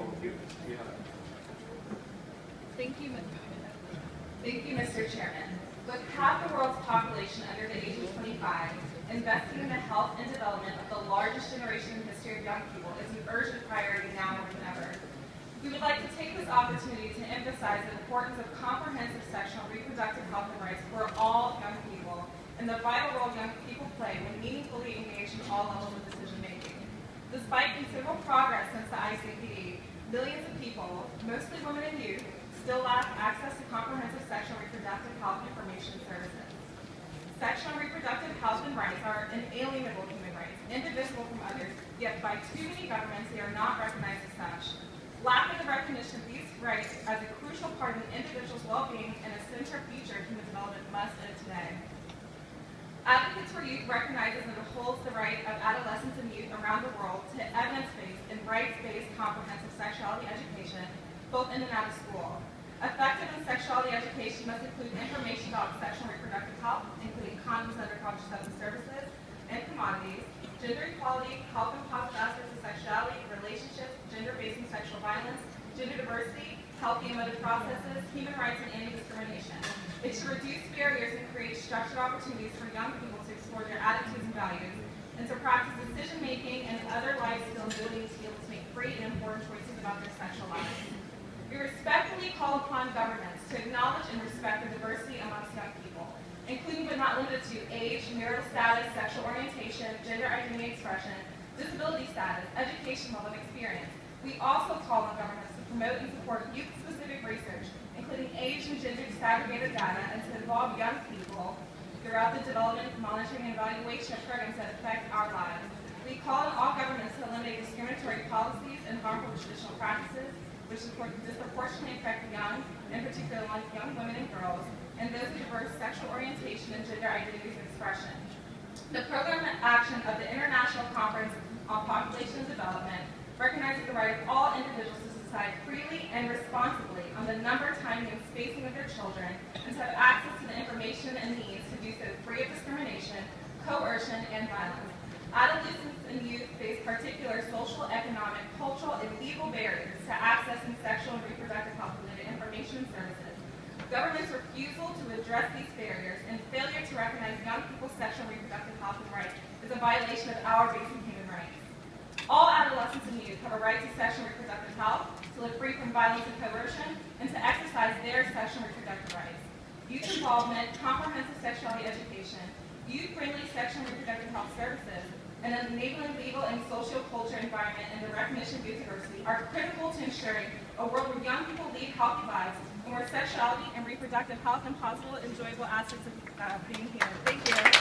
overview. Thank you, Mr. Chairman. With half the world's population under the age of 25, investing in the health and development of the largest generation in the history of young people is an urgent priority now more than ever. We would like to take this opportunity to emphasize the importance of comprehensive sexual and reproductive health and rights for all young people and the vital role young people play when meaningfully engaged in all levels of decision making. Despite considerable progress since the ICPD, millions of people, mostly women and youth, still lack access to comprehensive sexual and reproductive health information services. Sexual and reproductive health and rights are inalienable human rights, indivisible from others, yet by too many governments they are not recognized as such. Lacking the recognition of these rights as a crucial part of an individual's well-being and a central feature of human development must end today. Advocates for Youth recognizes and upholds the right of adolescents and youth around the world to evidence-based and rights-based comprehensive sexuality education, both in and out of school. Effective and sexuality education must include information about sexual and reproductive health, including condoms under contraceptive services and commodities, gender equality, health and positive aspects of sexuality, relationships, gender-based and sexual violence, gender diversity, healthy emotive processes, human rights, and anti-discrimination. It should reduce barriers and create structured opportunities for young people to explore their attitudes and values, and to practice decision-making and other life skills ability to be able to make free and informed choices about their sexual lives. We respectfully call upon governments to acknowledge and respect the diversity amongst young people, including but not limited to age, marital status, sexual orientation, gender identity expression, disability status, education level, and experience. We also call on governments to promote and support youth-specific research, including age and gender disaggregated data, and to involve young people throughout the development, monitoring, and evaluation of programs that affect our lives. We call on all governments to eliminate discriminatory policies and harmful traditional practices, which disproportionately affect the young, in particular young women and girls, and those with diverse sexual orientation and gender identities and expression. The program action of the International Conference on Population and Development recognizes the right of all individuals to decide freely and responsibly on the number, timing, and spacing of their children, and to have access to the information and means to do so free of discrimination, coercion, and violence. Adolescents and youth face particular social, economic, cultural, and legal barriers to accessing sexual and reproductive health-related information and services. Government's refusal to address these barriers and failure to recognize young people's sexual and reproductive health and rights is a violation of our basic human rights. All adolescents and youth have a right to sexual and reproductive health, to live free from violence and coercion, and to exercise their sexual and reproductive rights. Youth involvement, comprehensive sexuality education, youth-friendly sexual and reproductive health services, and an enabling legal and socio-culture environment and the recognition of youth diversity are critical to ensuring a world where young people lead healthy lives and where sexuality and reproductive health and possible enjoyable aspects of being human. Thank you.